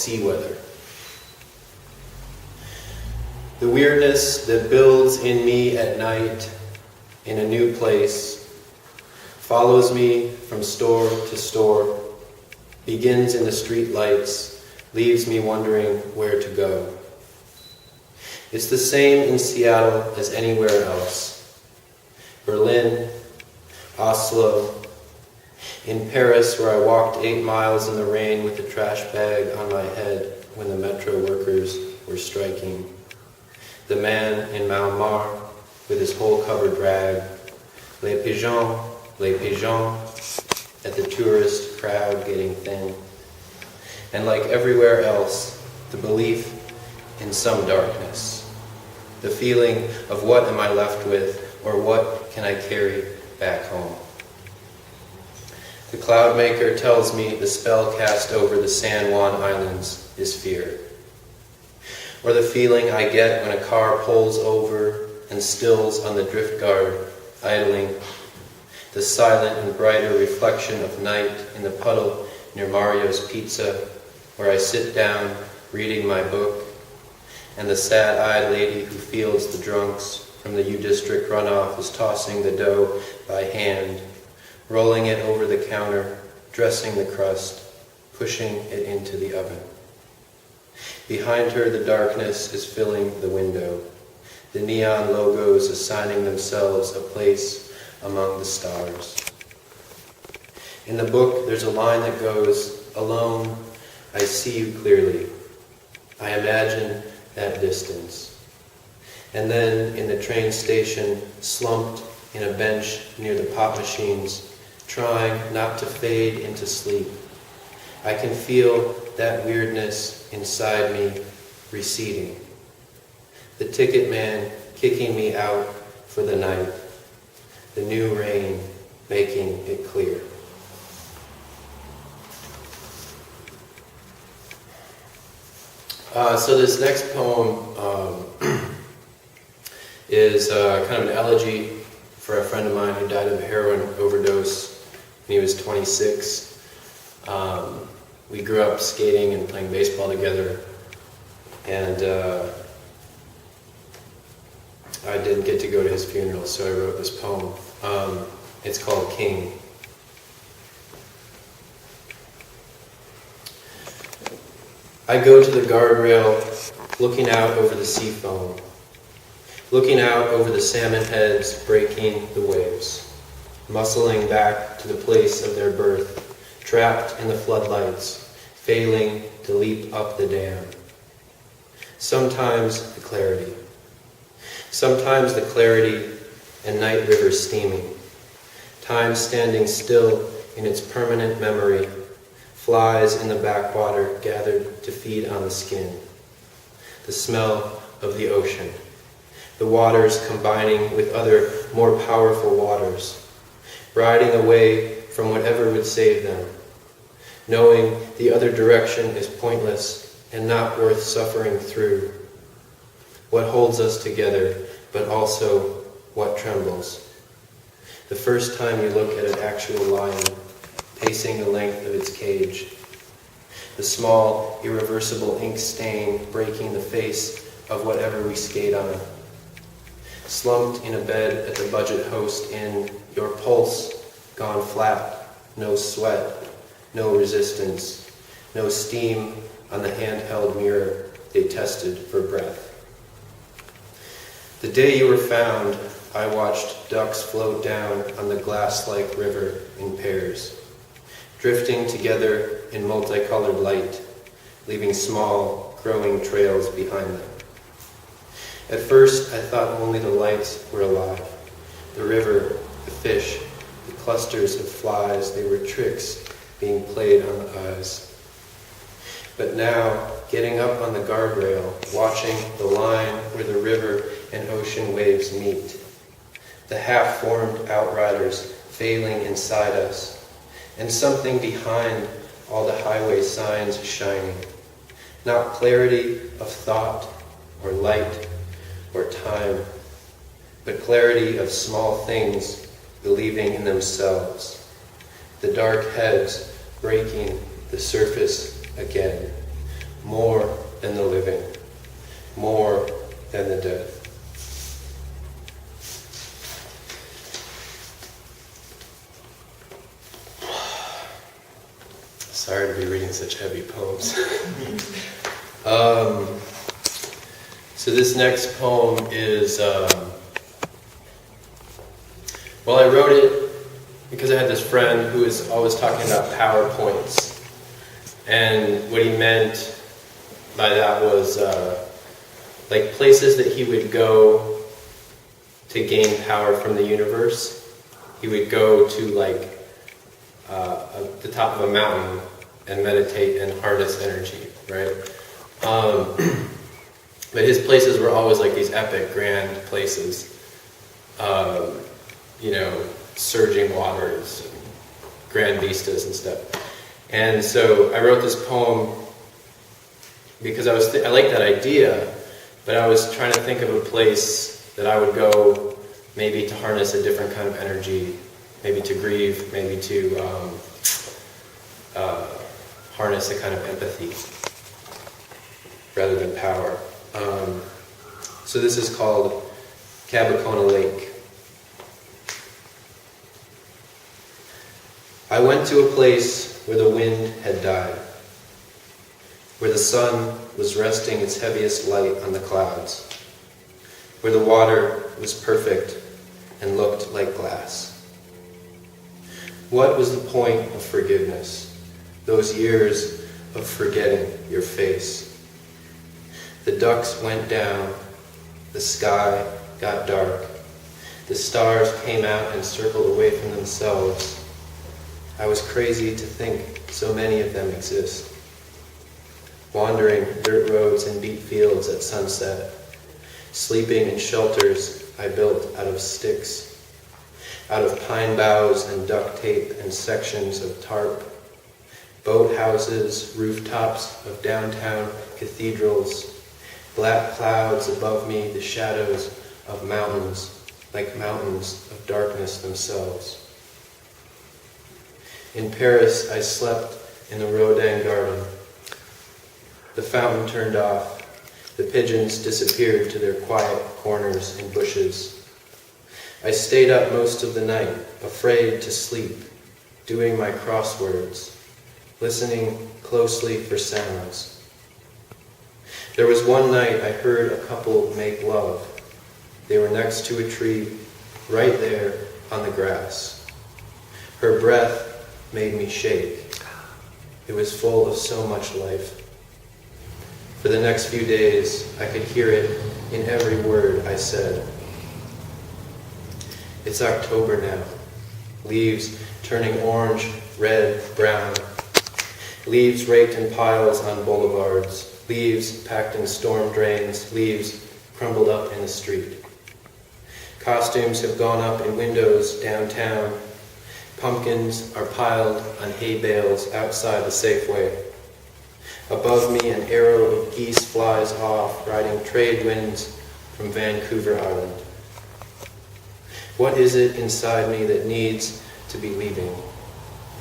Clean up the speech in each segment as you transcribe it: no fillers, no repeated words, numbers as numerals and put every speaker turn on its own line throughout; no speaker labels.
sea weather. The weirdness that builds in me at night in a new place follows me from store to store, begins in the street lights, leaves me wondering where to go. It's the same in Seattle as anywhere else. Berlin, Oslo, in Paris, where I walked 8 miles in the rain with a trash bag on my head when the metro workers were striking. The man in Malmar with his whole covered rag. Les pigeons, at the tourist crowd getting thin. And like everywhere else, the belief in some darkness. The feeling of what am I left with, or what can I carry back home? The cloud maker tells me the spell cast over the San Juan Islands is fear. Or the feeling I get when a car pulls over and stills on the drift guard, idling. The silent and brighter reflection of night in the puddle near Mario's Pizza, where I sit down reading my book, and the sad-eyed lady who fields the drunks from the U District runoff is tossing the dough by hand, rolling it over the counter, dressing the crust, pushing it into the oven. Behind her, the darkness is filling the window, the neon logos assigning themselves a place among the stars. In the book, there's a line that goes, "Alone, I see you clearly. I imagine that distance." And then in the train station, slumped in a bench near the pop machines, trying not to fade into sleep, I can feel that weirdness inside me receding. The ticket man kicking me out for the night. The new rain making it clear. So this next poem is kind of an elegy for a friend of mine who died of a heroin overdose when he was 26. We grew up skating and playing baseball together, and I didn't get to go to his funeral, so I wrote this poem. It's called King. I go to the guardrail, looking out over the sea foam, looking out over the salmon heads breaking the waves, muscling back to the place of their birth, trapped in the floodlights, failing to leap up the dam. Sometimes the clarity and night river steaming, time standing still in its permanent memory, flies in the backwater gathered to feed on the skin, the smell of the ocean, the waters combining with other more powerful waters, riding away from whatever would save them, knowing the other direction is pointless and not worth suffering through. What holds us together, but also what trembles. The first time you look at an actual lion, pacing the length of its cage. The small, irreversible ink stain breaking the face of whatever we skate on. Slumped in a bed at the budget host inn, your pulse gone flat, no sweat, no resistance, no steam on the handheld mirror they tested for breath. The day you were found, I watched ducks float down on the glass-like river in pairs, drifting together in multicolored light, leaving small, growing trails behind them. At first, I thought only the lights were alive. The river, the fish, the clusters of flies, they were tricks being played on the eyes. But now, getting up on the guardrail, watching the line where the river and ocean waves meet, the half-formed outriders failing inside us, and something behind all the highway signs shining. Not clarity of thought or light or time, but clarity of small things believing in themselves. The dark heads breaking the surface again, such heavy poems. So this next poem is, well, I wrote it because I had this friend who was always talking about PowerPoints. And what he meant by that was like places that he would go to gain power from the universe. He would go to like the top of a mountain and meditate and harness energy, right? But his places were always like these epic, grand places. You know, surging waters, and grand vistas and stuff. And so I wrote this poem because I liked that idea, but I was trying to think of a place that I would go maybe to harness a different kind of energy, maybe to grieve, maybe to harness a kind of empathy rather than power. So this is called Cabacona Lake. I went to a place where the wind had died, where the sun was resting its heaviest light on the clouds, where the water was perfect and looked like glass. What was the point of forgiveness, those years of forgetting your face? The ducks went down, the sky got dark, the stars came out and circled away from themselves. I was crazy to think so many of them exist. Wandering dirt roads and beet fields at sunset, sleeping in shelters I built out of sticks, out of pine boughs and duct tape and sections of tarp, boat houses, rooftops of downtown cathedrals, black clouds above me, the shadows of mountains, like mountains of darkness themselves. In Paris, I slept in the Rodin garden. The fountain turned off. The pigeons disappeared to their quiet corners and bushes. I stayed up most of the night, afraid to sleep, doing my crosswords, listening closely for sounds. There was one night I heard a couple make love. They were next to a tree, right there on the grass. Her breath made me shake. It was full of so much life. For the next few days, I could hear it in every word I said. It's October now. Leaves turning orange, red, brown. Leaves raked in piles on boulevards. Leaves packed in storm drains. Leaves crumbled up in the street. Costumes have gone up in windows downtown. Pumpkins are piled on hay bales outside the Safeway. Above me, an arrow of geese flies off, riding trade winds from Vancouver Island. What is it inside me that needs to be leaving,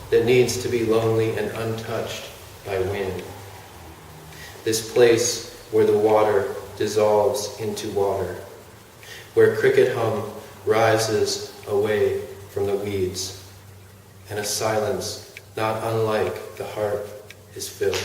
that needs to be lonely and untouched by wind? This place where the water dissolves into water, where cricket hum rises away from the weeds, and a silence not unlike the heart is filled.